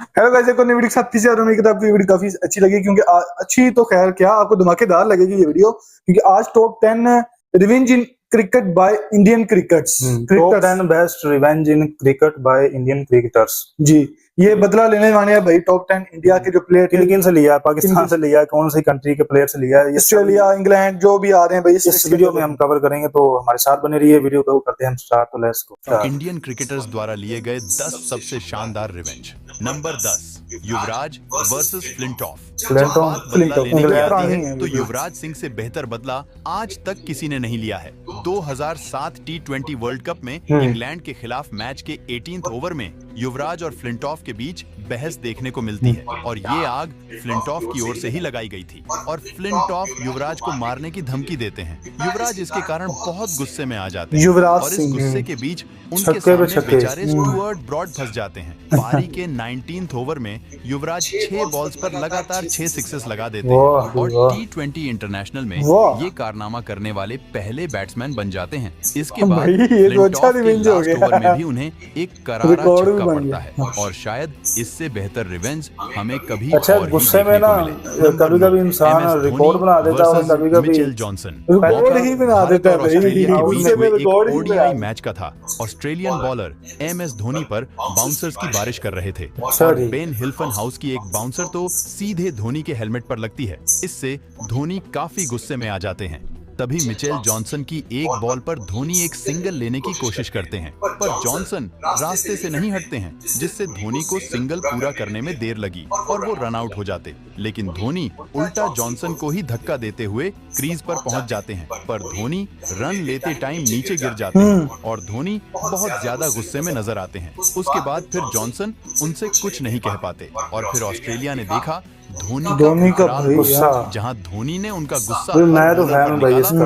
Hello guys, एक और नई वीडियो के साथ फिर से आ रहा हूं। मैं आपको ये वीडियो काफी अच्छी लगी क्योंकि अच्छी तो खैर क्या, आपको धमाकेदार लगेगी ये वीडियो क्योंकि आज top 10 revenge in cricket by Indian cricketers. Top 10 best revenge in cricket by Indian cricketers. जी, ये बदला लेने वाले हैं भाई टॉप 10 इंडिया के जो प्लेयर थे। किन से लिया है? पाकिस्तान से लिया है? कौन सी कंट्री के प्लेयर से लिया है? ऑस्ट्रेलिया, इंग्लैंड जो भी आ रहे हैं भाई इस वीडियो में हम कवर करेंगे, तो हमारे साथ बने रहिए। वीडियो को करते हैं हम स्टार्ट। तो लेट्स गो। इंडियन क्रिकेटर्स द्वारा लिए गए 10 सबसे शानदार रिवेंज। नंबर 10, युवराज वर्सेस फ्लिंटॉफ। जब बात बदला लेने की आती है तो युवराज सिंह से बेहतर बदला आज तक किसी ने नहीं लिया है। 2007 T20 वर्ल्ड कप में इंग्लैंड के खिलाफ मैच के 18th ओवर में युवराज और फ्लिंटॉफ के बीच बहस देखने को मिलती है और ये आग फ्लिंटॉफ की ओर से ही लगाई गई थी और फ्लिंटॉफ युवराज को मारने की धमकी देते हैं। युवराज इसके कारण बहुत गुस्से में आ जाते हैं और इस गुस्से के बीच उनके सामने बेचारे स्टुअर्ट ब्रॉड फंस जाते हैं। पारी के 19th ओवर में युवराज 6 बॉल्स पर लगातार 6 सिक्सेस लगा देते हैं और T20 इंटरनेशनल में ये कारनामा करने वाले पहले बैट्समैन बन जाते हैं। इसके बाद फ्लिंटॉफ के लास्ट ओवर में भी उन्हें एक करारा छक्का पड़ता है और शायद इससे बेहतर रिवेंज हमें कभी और गुस्से में ना कभी-कभी इंसान रिकॉर्ड बना देता है और कभी-कभी मिचेल जॉनसन रिकॉर्ड ही बना देता है ODI मैच का था। ऑस्ट्रेलियन बॉलर MS धोनी पर बाउंसर्स की बारिश कर रहे थे और बेन हिल्फन हाउस की एक बाउंसर तो सीधे धोनी के हेलमेट पर लगती है। इससे धोनी काफी गुस्से में आ जाते हैं। तभी मिचेल जॉनसन की एक बॉल पर धोनी एक सिंगल लेने की कोशिश करते हैं पर जॉनसन रास्ते से नहीं हटते हैं जिससे धोनी को सिंगल पूरा करने में देर लगी और वो रन आउट हो जाते। लेकिन धोनी उल्टा जॉनसन को ही धक्का देते हुए क्रीज पर पहुंच जाते हैं पर धोनी रन लेते टाइम नीचे गिर जाते हैं और धोनी बहुत ज्यादा गुस्से में नजर आते हैं। उसके बाद फिर जॉनसन उनसे कुछ नहीं कह पाते और फिर ऑस्ट्रेलिया ने देखा धोनी का गुस्सा, जहां धोनी ने उनका गुस्सा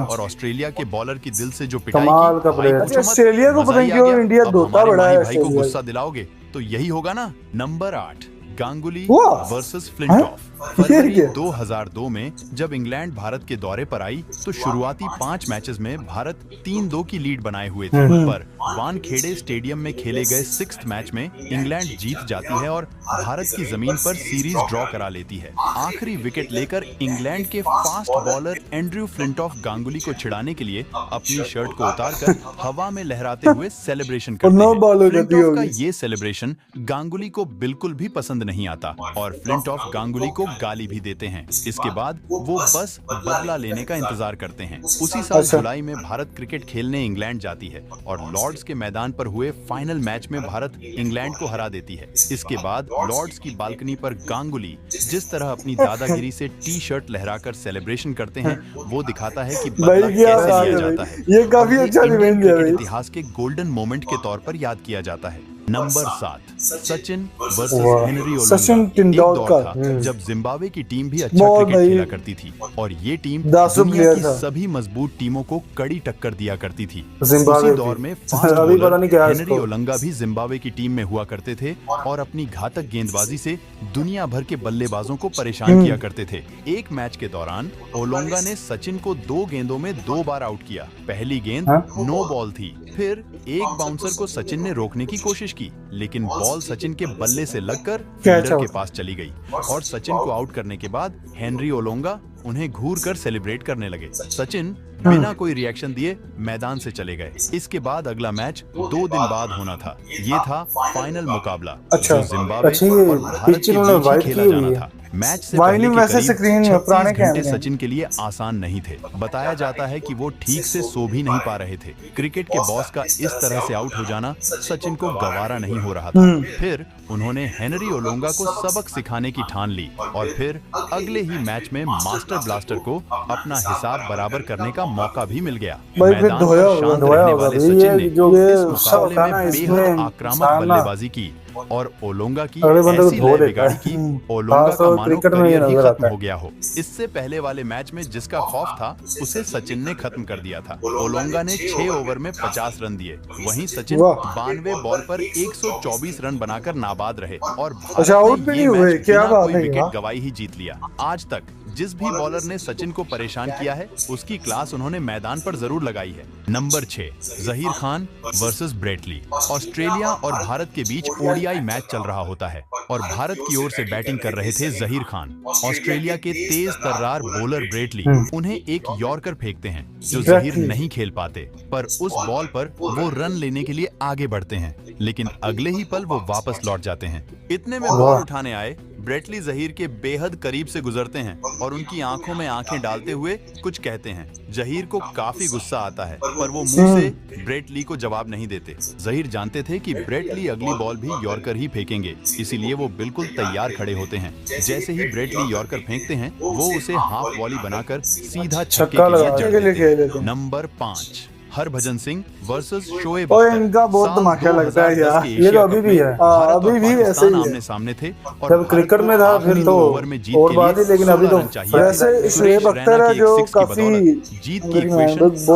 और ऑस्ट्रेलिया के बॉलर की दिल से जो पिटाई की। ऑस्ट्रेलिया को पता नहीं क्यों इंडिया धोता बड़ा है। भाई को गुस्सा दिलाओगे तो यही होगा ना। Number 8, Ganguly versus Flintoff. फरवरी 2002 में जब इंग्लैंड भारत के दौरे पर आई तो शुरुआती 5 मैचेस में भारत 3-2 की लीड बनाए हुए थे पर वानखेड़े स्टेडियम में खेले गए 6th मैच में इंग्लैंड जीत जाती है और भारत की जमीन पर सीरीज ड्रॉ करा लेती है। आखिरी विकेट लेकर इंग्लैंड के fast bowler Andrew Flintoff Ganguly को छिड़ाने के लिए अपनी शर्ट को उतारकर हवा में लहराते हुए सेलिब्रेशन करते हैं। फ्लिंटॉफ का ये सेलिब्रेशन गांगुली को बिल्कुल भी पसंद नहीं आता और फ्लिंटॉफ गांगुली को गाली भी देते हैं। इसके बाद वो बस बदला लेने का इंतजार करते हैं। उसी साल जुलाई में भारत क्रिकेट खेलने इंग्लैंड जाती है और लॉर्ड्स के मैदान पर हुए फाइनल मैच में भारत इंग्लैंड को हरा देती है। इसके बाद लॉर्ड्स की बालकनी पर गांगुली जिस तरह अपनी दादागिरी से टी-शर्ट लहराकर सेलिब्रेशन करते हैं वो दिखाता है कि बदला कैसे लिया जाता है। ये काफी अच्छा रिवेंज है। इतिहास के गोल्डन मोमेंट के तौर पर याद किया जाता है। Number 7, Sachin versus Henry Olonga. जब जिम्बाब्वे की टीम भी अच्छा क्रिकेट खेला करती थी और ये टीम दुनिया की सभी मजबूत टीमों को कड़ी टक्कर दिया करती थी। उसी दौर में फास्ट बॉलर हेनरी ओलंगा भी जिम्बाब्वे की टीम में हुआ करते थे और अपनी घातक गेंदबाजी से दुनिया भर के बल्लेबाजों को परेशान किया करते थे। एक मैच के दौरान ओलंगा ने सचिन को 2 गेंदों में 2 बार आउट किया। पहली गेंद नो बॉल थी, फिर एक बाउंसर को सचिन ने रोकने की कोशिश की लेकिन बॉल सचिन के बल्ले से लगकर फील्डर के पास चली गई और सचिन को आउट करने के बाद हेनरी ओलंगा उन्हें घूर कर सेलिब्रेट करने लगे। सचिन बिना कोई रिएक्शन दिए मैदान से चले गए। इसके बाद अगला मैच 2 दिन बाद होना था। ये था फाइनल मुकाबला जो जिम्बाब्वे और भारत के बीच खेला जाना था। मैच से पहले के करीब 36 घंटे सचिन के लिए आसान नहीं थे। बताया जाता है कि वो ठीक से सो भी नहीं पा रहे थे। क्रिकेट के बॉस का इस तरह से आउट हो जाना सचिन को गवारा नहीं हो रहा था। फिर उन्होंने हेनरी ओलंगा को सबक सिखाने की ठान ली और फिर अगले ही मैच में मास्टर ब्लास्टर को अपना हिसाब बराबर करने का मौका भी मिल गया। मैदान पर शांत रहने वाले सचिन ने इस मुकाबले में बेहद आक्रामक बल्लेबाजी की और ओलंगा की ऐसी लय बिगाड़ी की ओलंगा का मानो करियर ही खत्म हो गया हो। इससे पहले वाले मैच में जिसका खौफ था उसे सचिन ने खत्म कर दिया था। ओलंगा ने 6 ओवर में 50 रन दिए, वहीं सचिन 92 बॉल पर 124 रन बनाकर नाबाद रहे और भारत ने ये मैच बिना कोई विकेट गवाई ही जीत लिया। आज तक जिस भी बॉलर ने सचिन को परेशान किया है उसकी क्लास उन्होंने मैदान पर जरूर लगाई है। Number 6, Zaheer Khan versus Brett Lee. Australia और भारत के बीच ODI ओडीआई मैच चल रहा होता है और भारत की ओर से बैटिंग कर रहे थे जहीर खान। ऑस्ट्रेलिया के तेज तर्रार बॉलर ब्रेटली उन्हें एक यॉर्कर फेंकते हैं जो जहीर नहीं खेल पाते, पर उस बॉल पर वो रन लेने के लिए आगे बढ़ते हैं, लेकिन अगले ही पल वो वापस लौट जाते हैं। इतने में बॉल उठाने आए ब्रेटली जहीर के बेहद करीब से गुजरते हैं और उनकी आंखों में आंखें डालते हुए कुछ कहते हैं। जहीर को काफी गुस्सा आता है, पर वो मुंह से ब्रेटली को जवाब नहीं देते। जहीर जानते थे कि ब्रेटली अगली बॉल भी यॉर्कर ही फेंकेंगे, इसीलिए वो बिल्कुल तैयार खड़े होते हैं। जैसे ही ब्रेटली यॉर्कर फेंकते हैं, वो उसे हाफ वॉली बनाकर सीधा छक्के के लिए जड़ देते हैं। Number 5, Harbhajan Singh versus Shoaib Akhtar. इनका बहुत धमाका लगता है यार। ये तो अभी भी है, अभी भी ऐसे ही है। आमने सामने थे और जब क्रिकेट में था फिर तो और बात ही, लेकिन अभी तो वैसे शोएब अख्तर है जो काफी जीत की इक्वेशन 7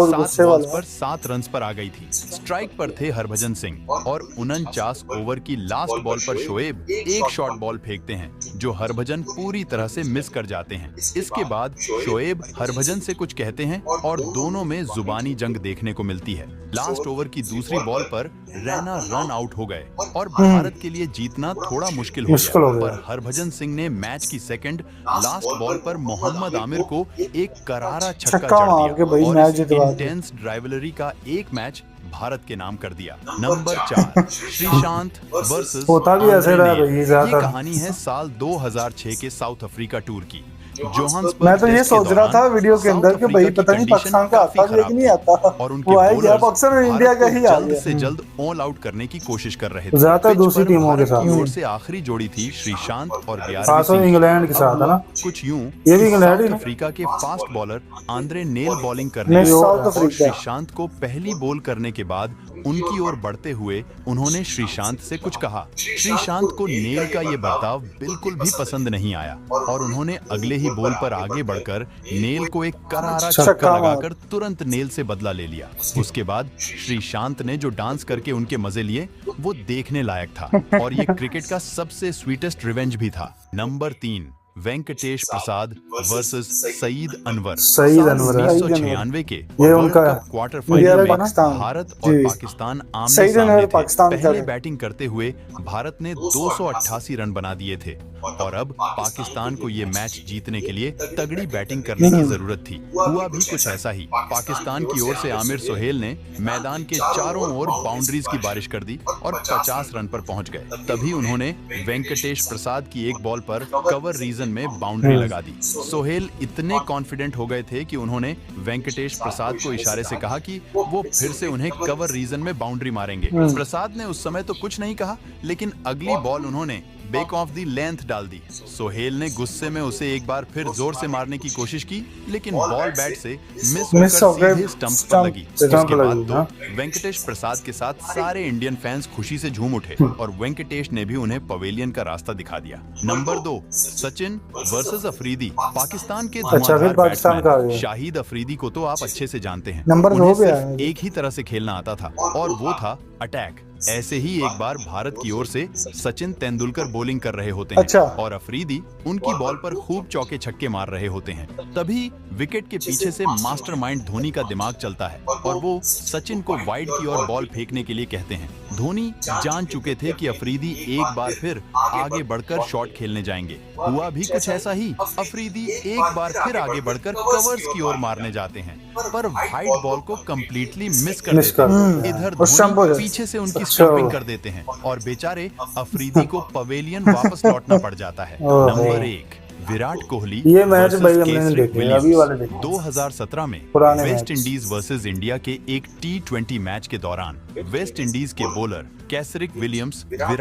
बॉल्स पर 7 रन्स पर आ गई थी। स्ट्राइक पर थे हरभजन सिंह और 49 ओवर की लास्ट बॉल पर शोएब एक शॉर्ट बॉल फेंकते हैं जो हरभजन पूरी तरह से मिस कर जाते हैं। इसके बाद शोएब हरभजन से कुछ कहते हैं और दोनों में जुबानी जंग देखने को मिलती है। लास्ट ओवर की दूसरी बॉल पर रैना रन आउट हो गए और भारत के लिए जीतना थोड़ा मुश्किल हो गया। पर हरभजन सिंह ने मैच की सेकंड लास्ट बॉल पर मोहम्मद आमिर को एक करारा छक्का जड़ दिया और इस इंटेंस ड्राइवलरी का एक मैच भारत के नाम कर दिया। नंबर 4, श्रीशांत वर्सेस होता भी ऐसे रहा भाई। ये कहानी है साल 2006 के साउथ अफ्रीका टूर की। मैं तो ये सोच रहा था वीडियो के अंदर कि भाई पता नहीं पाकिस्तान का आता है कि नहीं आता, और उनके वो आएगा पाकिस्तान और इंडिया का ही आ गया। से जल्द ऑल आउट करने की कोशिश कर रहे थे। ज्यादा दूसरी टीमों के साथ ओर से आखिरी जोड़ी थी श्रीशांत और इंग्लैंड के साथ है ना, कुछ यूं ये भी इंग्लैंड ही अफ्रीका के fast bowler Andre nail bowling करने और श्रीशांत को पहली बॉल करने के बाद उनकी ओर बढ़ते हुए उन्होंने श्रीशांत से कुछ कहा। श्रीशांत को नेल का ये बर्ताव बिल्कुल भी पसंद नहीं आया और उन्होंने अगले ही बॉल पर आगे बढ़कर नेल को एक करारा छक्का लगाकर तुरंत नेल से बदला ले लिया। उसके बाद श्रीशांत ने जो डांस करके उनके मजे लिए वो देखने लायक था और ये क्रिकेट का सबसे स्वीटेस्ट रिवेंज भी था। नंबर 3, वेंकटेश प्रसाद वर्सेस सईद अनवर। 1996 के वर्ल्ड कप क्वार्टर फाइनल में भारत और पाकिस्तान आमने सामने थे। पहले बैटिंग करते हुए भारत ने 288 रन बना दिए थे और अब पाकिस्तान को ये मैच जीतने के लिए तगड़ी बैटिंग करने की जरूरत थी। हुआ भी कुछ ऐसा ही। पाकिस्तान की ओर से आमिर सोहेल ने मैदान के चारों ओर बाउंड्रीज की बारिश कर दी और 50 रन पर पहुंच गए। तभी उन्होंने वेंकटेश प्रसाद की एक बॉल पर कवर रीजन में बाउंड्री लगा दी। सोहेल इतने कॉन्फिडेंट हो गए थे कि उन्होंने वेंकटेश प्रसाद को इशारे से कहा कि वो फिर से उन्हें कवर रीजन में बाउंड्री मारेंगे। प्रसाद ने उस समय तो कुछ नहीं कहा, लेकिन अगली बॉल उन्होंने बैक ऑफ दी लेंथ डाल दी। सोहेल ने गुस्से में उसे एक बार फिर जोर से मारने की कोशिश की, लेकिन बॉल बैट से मिस होकर सीधे स्टंप्स पर लगी। इसके बाद तो वेंकटेश प्रसाद के साथ सारे इंडियन फैंस खुशी से झूम उठे और वेंकटेश ने भी उन्हें पवेलियन का रास्ता दिखा दिया। Number 2, Sachin versus Afridi. पाकिस्तान के धुआंधार बैट्समैन शाहिद अफरीदी को तो आप अच्छे से जानते हैं। उन्हें सिर्फ एक ही तरह से खेलना आता था और वो था अटैक। ऐसे ही एक बार भारत की ओर से सचिन तेंदुलकर बॉलिंग कर रहे होते हैं और अफरीदी उनकी बॉल पर खूब चौके छक्के मार रहे होते हैं। तभी विकेट के पीछे से मास्टरमाइंड धोनी का दिमाग चलता है और वो सचिन को वाइड की ओर बॉल फेंकने के लिए कहते हैं। धोनी जान चुके थे कि अफरीदी एक बार फिर आगे बढ़कर शॉट खेलने जाएंगे। हुआ भी कुछ ऐसा ही। अफरीदी एक बार फिर आगे बढ़कर कवर्स की ओर मारने जाते हैं, पर वाइड बॉल को कंप्लीटली मिस कर देते हैं। इधर धोनी पीछे से उनकी स्टॉपिंग कर देते हैं और बेचारे अफरीदी को पवेलियन वापस लौटना पड़ जाता है। नंबर 1, विराट कोहली। ये मैच भाई हमने देखे, अभी वाले देखे। 2017 में वेस्ट इंडीज वर्सेस इंडिया के एक T20 मैच के दौरान वेस्ट इंडीज के bowler Kesrick Williams Virat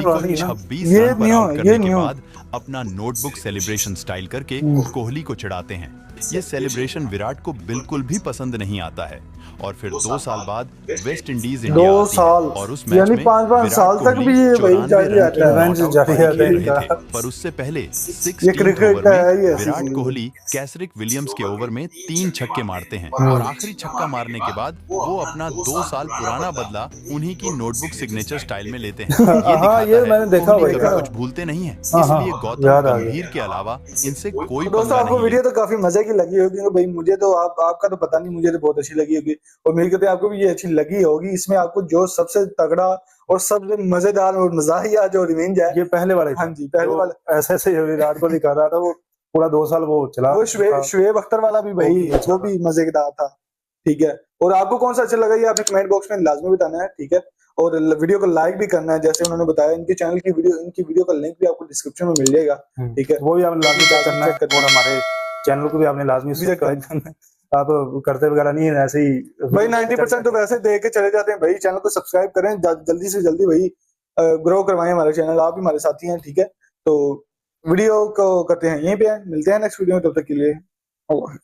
Kohli को 26 रन पर आउट करने के बाद अपना नोटबुक सेलिब्रेशन स्टाइल करके कोहली को चिढ़ाते हैं। ये सेलिब्रेशन विराट को बिल्कुल भी पसंद नहीं आता है और फिर 2 साल बाद वेस्ट इंडीज इंडिया आती है और उस मैच में 5 साल तक भी ये वही जारी रहता है। पर उससे पहले 16 ओवर में विराट कोहली कैसरिक विलियम्स के ओवर में 3 छक्के मारते हैं और आखिरी छक्का मारने के बाद वो अपना 2 साल पुराना बदला उन्हीं की नोटबुक सिग्नेचर स्टाइल में लेते हैं। ये मैंने देखा कुछ भूलते नहीं है, इसलिए गौतम गंभीर के अलावा इनसे कोई दोस्तों आपको वीडियो तो काफी मजे की लगी होगी, क्योंकि भाई मुझे तो आपका तो पता नहीं, मुझे तो बहुत अच्छी लगी होगी और मेरे कहते हैं आपको भी ये अच्छी लगी होगी। इसमें आपको जो सबसे तगड़ा और सबसे मजेदार और मजाहिया जो रिवेंज है, ये पहले वाले, हाँ जी पहले वाला, ऐसे विराट कोहली कर रहा था वो पूरा 2 साल वो चला, वो शुएब अख्तर वाला भी भाई वो भी मजेदार था। ठीक है, और आपको कौन सा अच्छा लगा ये आपने कमेंट बॉक्स में लाजमी बताना है। ठीक है, और वीडियो को लाइक भी करना है, जैसे उन्होंने बताया। इनके चैनल की इनकी वीडियो का लिंक भी आपको डिस्क्रिप्शन में मिल जाएगा। ठीक है, वो भी आपने लाजमी चेक करना है, और हमारे चैनल को भी आपने लाजमी सब्सक्राइब करना है। आप करते वगैरह नहीं है ऐसे ही भाई, 90% तो वैसे देख के चले जाते हैं भाई। चैनल को सब्सक्राइब करें जल्दी से जल्दी भाई, ग्रो करवाएं हमारा चैनल। आप भी हमारे साथी हैं। ठीक है, तो वीडियो को करते हैं यहीं पे, मिलते हैं नेक्स्ट वीडियो में, तब तक के लिए।